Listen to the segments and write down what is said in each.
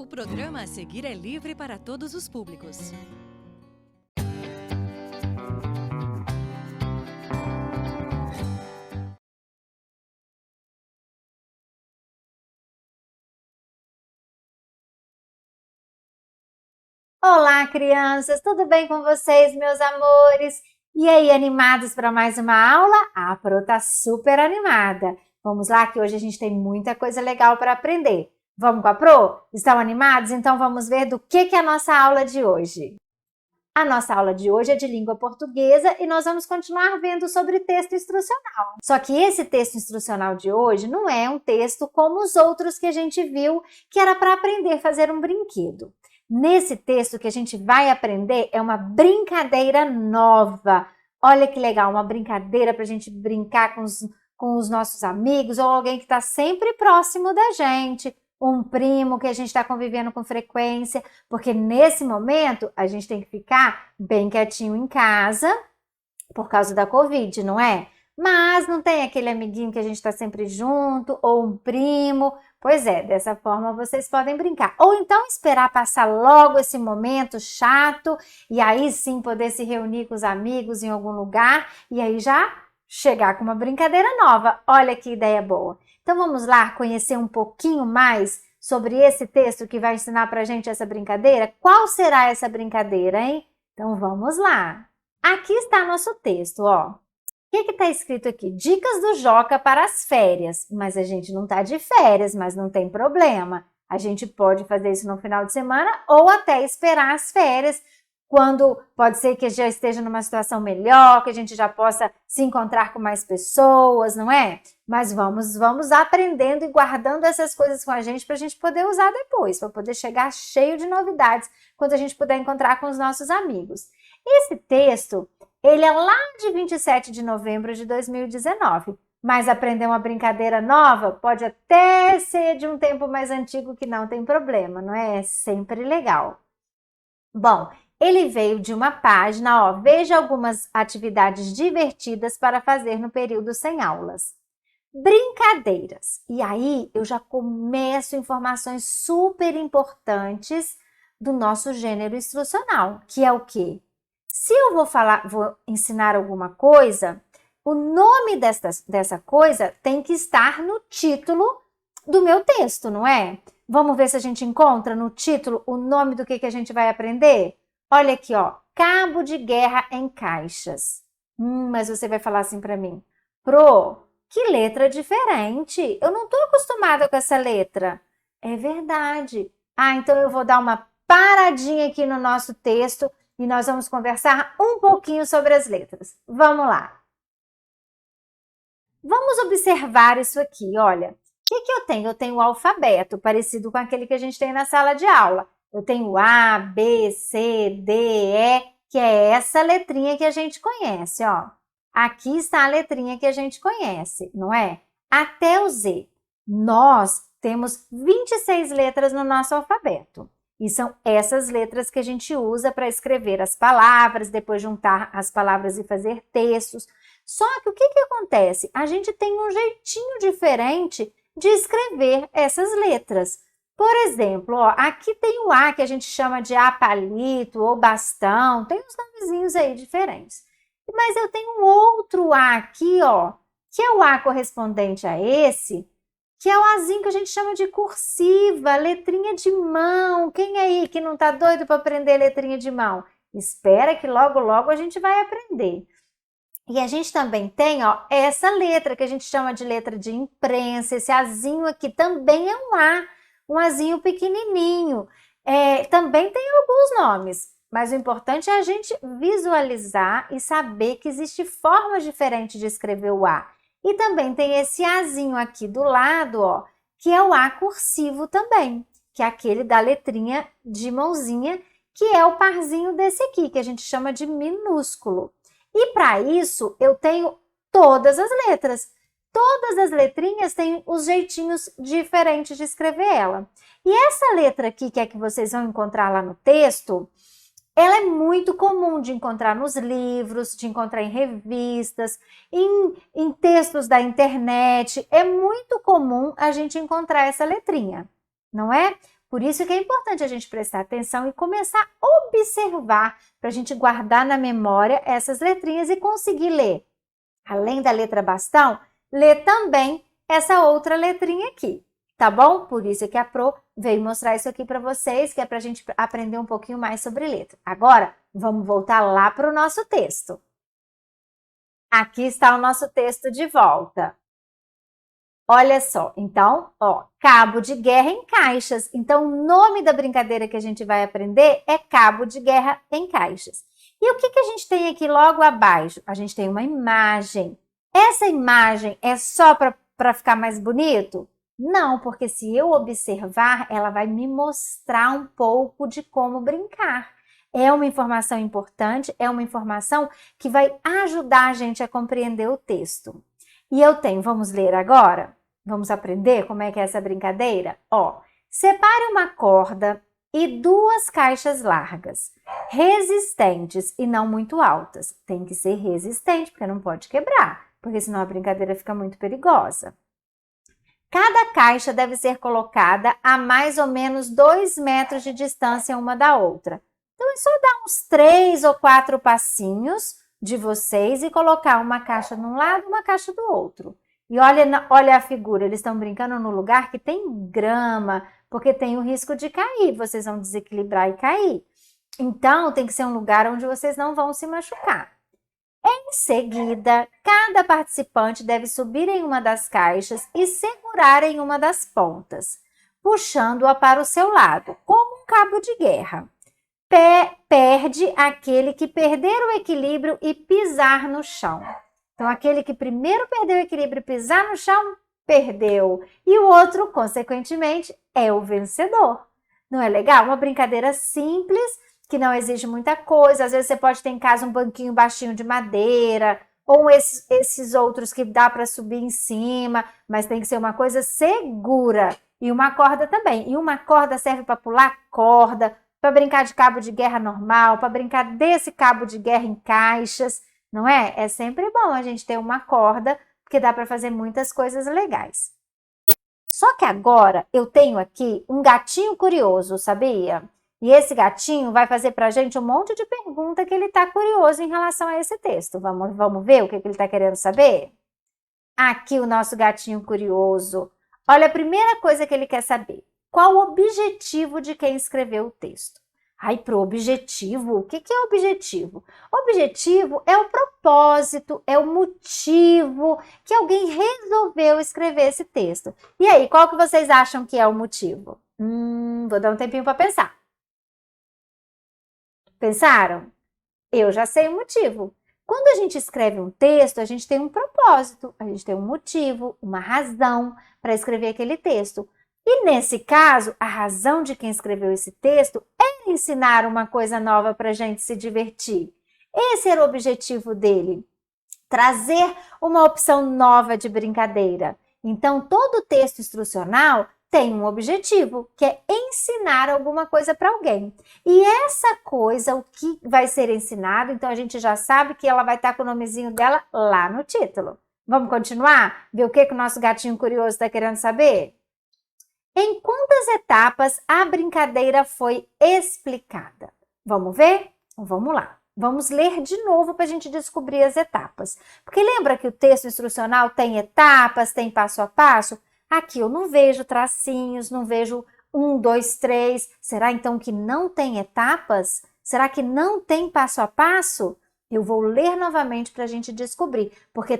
O programa a seguir é livre para todos os públicos. Olá, crianças! Tudo bem com vocês, meus amores? E aí, animados para mais uma aula? A Pro tá super animada. Vamos lá que hoje a gente tem muita coisa legal para aprender. Vamos com a Pro? Estão animados? Então vamos ver do que é a nossa aula de hoje. A nossa aula de hoje é de língua portuguesa e nós vamos continuar vendo sobre texto instrucional. Só que esse texto instrucional de hoje não é um texto como os outros que a gente viu, que era para aprender a fazer um brinquedo. Nesse texto que a gente vai aprender é uma brincadeira nova. Olha que legal, uma brincadeira para a gente brincar com os nossos amigos ou alguém que está sempre próximo da gente, um primo que a gente está convivendo com frequência, porque nesse momento a gente tem que ficar bem quietinho em casa por causa da Covid, não é? Mas não tem aquele amiguinho que a gente está sempre junto ou um primo. Pois é, dessa forma vocês podem brincar. Ou então esperar passar logo esse momento chato e aí sim poder se reunir com os amigos em algum lugar e aí já chegar com uma brincadeira nova. Olha que ideia boa. Então vamos lá conhecer um pouquinho mais sobre esse texto que vai ensinar pra gente essa brincadeira? Qual será essa brincadeira, hein? Então vamos lá. Aqui está nosso texto, ó. O que está escrito aqui? Dicas do Joca para as férias. Mas a gente não está de férias, mas não tem problema. A gente pode fazer isso no final de semana ou até esperar as férias, quando pode ser que já esteja numa situação melhor, que a gente já possa se encontrar com mais pessoas, não é? Mas vamos aprendendo e guardando essas coisas com a gente para a gente poder usar depois, para poder chegar cheio de novidades quando a gente puder encontrar com os nossos amigos. Esse texto, ele é lá de 27 de novembro de 2019, mas aprender uma brincadeira nova pode até ser de um tempo mais antigo que não tem problema, não é? É sempre legal. Bom, ele veio de uma página, ó, veja algumas atividades divertidas para fazer no período sem aulas. Brincadeiras. E aí eu já começo informações super importantes do nosso gênero instrucional, que é o quê? Se eu vou ensinar alguma coisa, o nome dessa coisa tem que estar no título do meu texto, não é? Vamos ver se a gente encontra no título o nome do que a gente vai aprender? Olha aqui, ó, cabo de guerra em caixas. Mas você vai falar assim para mim, Pro, que letra diferente. Eu não estou acostumada com essa letra. É verdade. Então eu vou dar uma paradinha aqui no nosso texto e nós vamos conversar um pouquinho sobre as letras. Vamos lá. Vamos observar isso aqui, olha. O que eu tenho? Eu tenho o alfabeto, parecido com aquele que a gente tem na sala de aula. Eu tenho A, B, C, D, E, que é essa letrinha que a gente conhece, ó. Aqui está a letrinha que a gente conhece, não é? Até o Z. Nós temos 26 letras no nosso alfabeto. E são essas letras que a gente usa para escrever as palavras, depois juntar as palavras e fazer textos. Só que o que acontece? A gente tem um jeitinho diferente de escrever essas letras. Por exemplo, ó, aqui tem o A que a gente chama de A palito ou bastão, tem uns nomezinhos aí diferentes. Mas eu tenho um outro A aqui, ó, que é o A correspondente a esse, que é o Azinho que a gente chama de cursiva, letrinha de mão. Quem aí que não tá doido para aprender letrinha de mão? Espera que logo, logo a gente vai aprender. E a gente também tem, ó, essa letra que a gente chama de letra de imprensa. Esse Azinho aqui também é um Azinho pequenininho. Também tem alguns nomes, mas o importante é a gente visualizar e saber que existe formas diferentes de escrever o A. E também tem esse Azinho aqui do lado, ó, que é o A cursivo também, que é aquele da letrinha de mãozinha, que é o parzinho desse aqui, que a gente chama de minúsculo. E para isso, eu tenho todas as letras. Todas as letrinhas têm os jeitinhos diferentes de escrever ela. E essa letra aqui, que é que vocês vão encontrar lá no texto, ela é muito comum de encontrar nos livros, de encontrar em revistas, em textos da internet. É muito comum a gente encontrar essa letrinha, não é? Por isso que é importante a gente prestar atenção e começar a observar, para a gente guardar na memória essas letrinhas e conseguir ler. Além da letra bastão, ler também essa outra letrinha aqui, tá bom? Por isso que a Pro veio mostrar isso aqui para vocês, que é para a gente aprender um pouquinho mais sobre letra. Agora, vamos voltar lá para o nosso texto. Aqui está o nosso texto de volta. Olha só, então, ó, cabo de guerra em caixas. Então, o nome da brincadeira que a gente vai aprender é cabo de guerra em caixas. E o que a gente tem aqui logo abaixo? A gente tem uma imagem. Essa imagem é só para ficar mais bonito? Não, porque se eu observar, ela vai me mostrar um pouco de como brincar. É uma informação importante, é uma informação que vai ajudar a gente a compreender o texto. E eu tenho, vamos ler agora? Vamos aprender como é que é essa brincadeira? Ó, separe uma corda e 2 caixas largas, resistentes e não muito altas. Tem que ser resistente, porque não pode quebrar, porque senão a brincadeira fica muito perigosa. Cada caixa deve ser colocada a mais ou menos 2 metros de distância uma da outra. Então, é só dar uns 3 ou 4 passinhos de vocês e colocar uma caixa de um lado, uma caixa do outro. E olha a figura, eles estão brincando no lugar que tem grama, porque tem o risco de cair, vocês vão desequilibrar e cair. Então, tem que ser um lugar onde vocês não vão se machucar. Em seguida, cada participante deve subir em uma das caixas e segurar em uma das pontas, puxando-a para o seu lado, como um cabo de guerra. Perde aquele que perder o equilíbrio e pisar no chão. Então, aquele que primeiro perdeu o equilíbrio e pisar no chão, perdeu. E o outro, consequentemente, é o vencedor. Não é legal? Uma brincadeira simples, que não exige muita coisa. Às vezes você pode ter em casa um banquinho baixinho de madeira, ou esses outros que dá para subir em cima, mas tem que ser uma coisa segura. E uma corda também. E uma corda serve para pular corda, para brincar de cabo de guerra normal, para brincar desse cabo de guerra em caixas, não é? É sempre bom a gente ter uma corda, porque dá para fazer muitas coisas legais. Só que agora eu tenho aqui um gatinho curioso, sabia? E esse gatinho vai fazer para a gente um monte de pergunta que ele está curioso em relação a esse texto. Vamos ver o que ele está querendo saber? Aqui o nosso gatinho curioso. Olha, a primeira coisa que ele quer saber. Qual o objetivo de quem escreveu o texto? Ai, pro objetivo, o que é objetivo? Objetivo é o propósito, é o motivo que alguém resolveu escrever esse texto. E aí, qual que vocês acham que é o motivo? Vou dar um tempinho para pensar. Pensaram? Eu já sei o motivo. Quando a gente escreve um texto, a gente tem um propósito, a gente tem um motivo, uma razão para escrever aquele texto. E nesse caso, a razão de quem escreveu esse texto é ensinar uma coisa nova para a gente se divertir. Esse era o objetivo dele, trazer uma opção nova de brincadeira. Então, todo texto instrucional tem um objetivo, que é ensinar alguma coisa para alguém. E essa coisa, o que vai ser ensinado, então a gente já sabe que ela vai estar com o nomezinho dela lá no título. Vamos continuar? Ver o que o nosso gatinho curioso está querendo saber? Em quantas etapas a brincadeira foi explicada? Vamos ver? Então, vamos lá. Vamos ler de novo para a gente descobrir as etapas. Porque lembra que o texto instrucional tem etapas, tem passo a passo? Aqui eu não vejo tracinhos, não vejo 1, 2, 3. Será então que não tem etapas? Será que não tem passo a passo? Eu vou ler novamente para a gente descobrir. Porque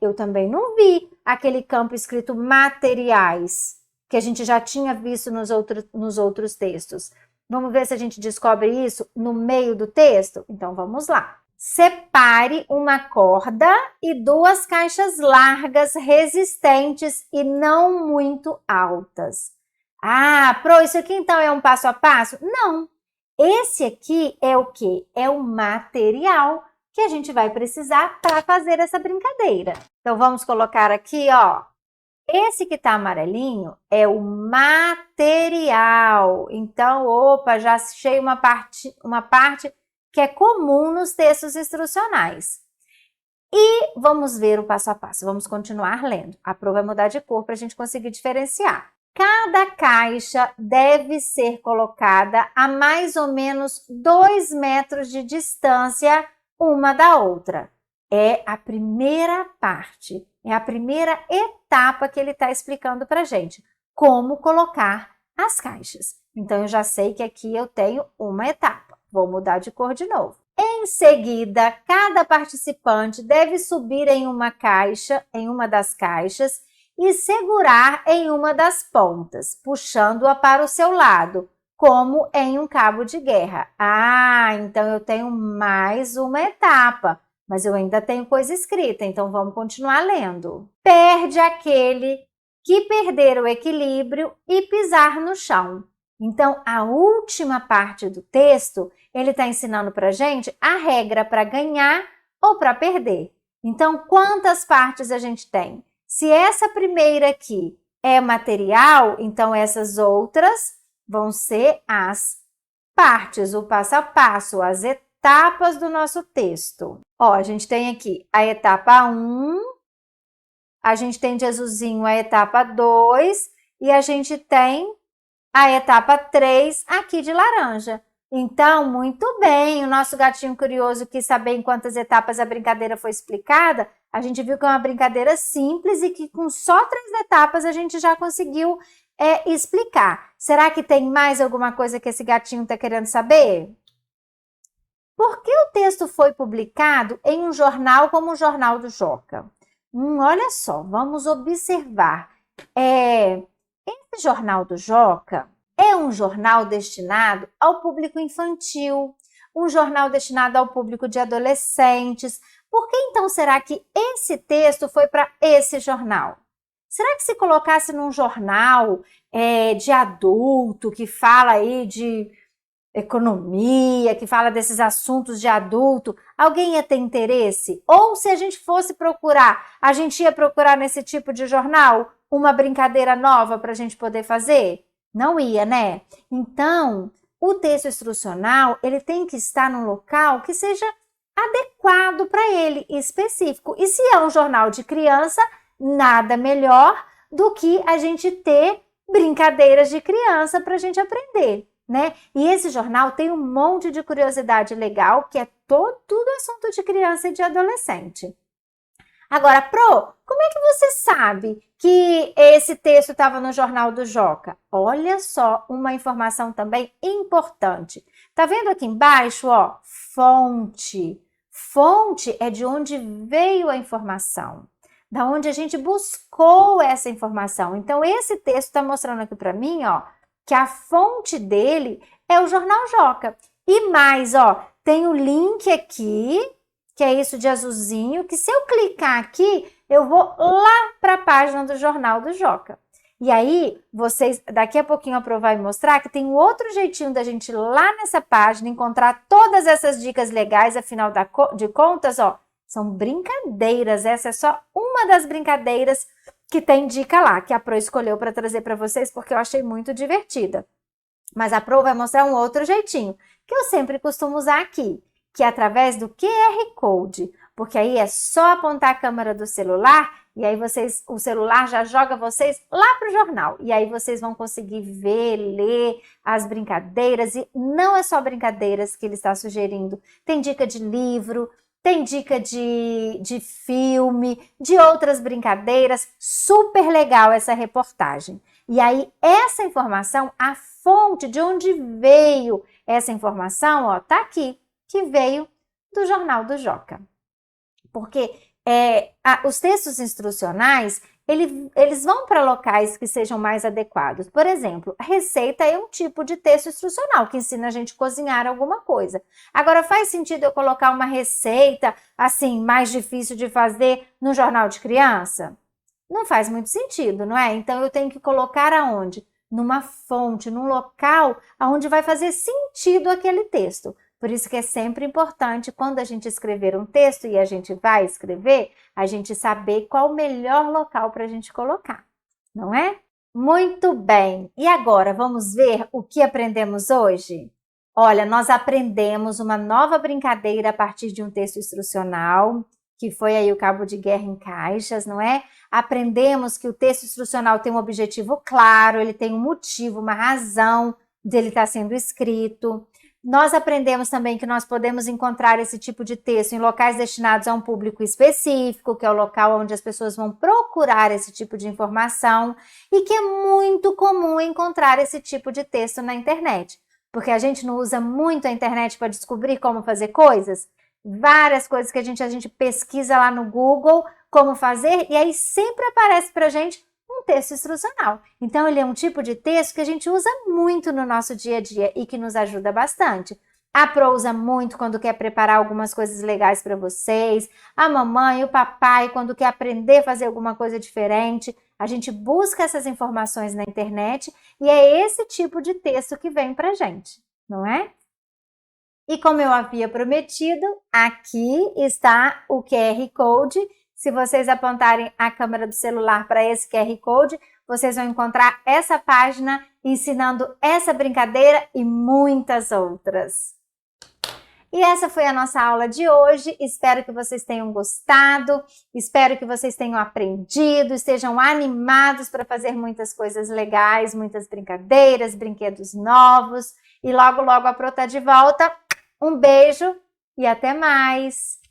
eu também não vi aquele campo escrito materiais, que a gente já tinha visto nos outros textos. Vamos ver se a gente descobre isso no meio do texto? Então, vamos lá. Separe uma corda e 2 caixas largas, resistentes e não muito altas. Ah, Pro, isso aqui então é um passo a passo? Não. Esse aqui é o quê? É o material que a gente vai precisar para fazer essa brincadeira. Então, vamos colocar aqui, ó. Esse que está amarelinho é o material. Então, opa, já achei uma parte que é comum nos textos instrucionais. E vamos ver o passo a passo. Vamos continuar lendo. A Pro vai mudar de cor para a gente conseguir diferenciar. cada caixa deve ser colocada a mais ou menos 2 metros de distância uma da outra. É a primeira parte, é a primeira etapa que ele está explicando para a gente. Como colocar as caixas. Então, eu já sei que aqui eu tenho uma etapa. Vou mudar de cor de novo. Em seguida, cada participante deve subir em uma caixa, em uma das caixas, e segurar em uma das pontas, puxando-a para o seu lado, como em um cabo de guerra. Ah, então eu tenho mais uma etapa, mas eu ainda tenho coisa escrita, então vamos continuar lendo. Perde aquele que perder o equilíbrio e pisar no chão. Então, a última parte do texto, ele está ensinando para a gente a regra para ganhar ou para perder. Então, quantas partes a gente tem? Se essa primeira aqui é material, então essas outras vão ser as partes, o passo a passo, as etapas do nosso texto. Ó, a gente tem aqui a etapa 1, a gente tem de azulzinho a etapa 2 e a gente tem a etapa 3 aqui de laranja. Então, muito bem, o nosso gatinho curioso quis saber em quantas etapas a brincadeira foi explicada. A gente viu que é uma brincadeira simples e que com só 3 etapas a gente já conseguiu explicar. Será que tem mais alguma coisa que esse gatinho está querendo saber? Por que o texto foi publicado em um jornal como o Jornal do Joca? Olha só, vamos observar. Esse Jornal do Joca é um jornal destinado ao público infantil, um jornal destinado ao público de adolescentes. Por que então será que esse texto foi para esse jornal? Será que se colocasse num jornal de adulto, que fala aí de economia, que fala desses assuntos de adulto, alguém ia ter interesse? Ou se a gente fosse procurar, a gente ia procurar nesse tipo de jornal uma brincadeira nova para a gente poder fazer? Não ia, né? Então, o texto instrucional, ele tem que estar num local que seja adequado para ele, específico. E se é um jornal de criança, nada melhor do que a gente ter brincadeiras de criança para a gente aprender, né? E esse jornal tem um monte de curiosidade legal, que é tudo assunto de criança e de adolescente. Agora, Pro, como é que você sabe que esse texto estava no Jornal do Joca? Olha só uma informação também importante. Tá vendo aqui embaixo, ó, fonte. Fonte é de onde veio a informação, da onde a gente buscou essa informação. Então, esse texto está mostrando aqui para mim, ó, que a fonte dele é o Jornal Joca. E mais, ó, tem o link aqui, que é isso de azulzinho, que se eu clicar aqui, eu vou lá para a página do Jornal do Joca. E aí, vocês, daqui a pouquinho a Pro vai mostrar que tem um outro jeitinho da gente ir lá nessa página, encontrar todas essas dicas legais, afinal de contas, ó, são brincadeiras. Essa é só uma das brincadeiras que tem dica lá, que a Pro escolheu para trazer para vocês, porque eu achei muito divertida. Mas a Pro vai mostrar um outro jeitinho, que eu sempre costumo usar aqui, que é através do QR Code, porque aí é só apontar a câmera do celular e aí o celular já joga vocês lá para o jornal. E aí vocês vão conseguir ver, ler as brincadeiras. E não é só brincadeiras que ele está sugerindo. Tem dica de livro, tem dica de filme, de outras brincadeiras. Super legal essa reportagem. E aí essa informação, a fonte de onde veio essa informação, ó, tá aqui, que veio do Jornal do Joca. Porque os textos instrucionais, eles vão para locais que sejam mais adequados. Por exemplo, a receita é um tipo de texto instrucional que ensina a gente a cozinhar alguma coisa. Agora, faz sentido eu colocar uma receita, assim, mais difícil de fazer no jornal de criança? Não faz muito sentido, não é? Então, eu tenho que colocar aonde? Numa fonte, num local onde vai fazer sentido aquele texto. Por isso que é sempre importante, quando a gente escrever um texto e a gente vai escrever, a gente saber qual o melhor local para a gente colocar, não é? Muito bem! E agora, vamos ver o que aprendemos hoje? Olha, nós aprendemos uma nova brincadeira a partir de um texto instrucional. que foi aí o cabo de guerra em caixas, não é? Aprendemos que o texto instrucional tem um objetivo claro, ele tem um motivo, uma razão de ele estar sendo escrito. Nós aprendemos também que nós podemos encontrar esse tipo de texto em locais destinados a um público específico, que é o local onde as pessoas vão procurar esse tipo de informação, e que é muito comum encontrar esse tipo de texto na internet, porque a gente não usa muito a internet para descobrir como fazer coisas. Várias coisas que a gente pesquisa lá no Google, como fazer, e aí sempre aparece para a gente um texto instrucional. Então, ele é um tipo de texto que a gente usa muito no nosso dia a dia e que nos ajuda bastante. A Pro usa muito quando quer preparar algumas coisas legais para vocês. A mamãe, o papai, quando quer aprender a fazer alguma coisa diferente. A gente busca essas informações na internet e é esse tipo de texto que vem para a gente, não é? E como eu havia prometido, aqui está o QR Code. Se vocês apontarem a câmera do celular para esse QR Code, vocês vão encontrar essa página ensinando essa brincadeira e muitas outras. E essa foi a nossa aula de hoje. Espero que vocês tenham gostado, espero que vocês tenham aprendido, estejam animados para fazer muitas coisas legais, muitas brincadeiras, brinquedos novos. E logo, logo a Pro tá de volta. Um beijo e até mais!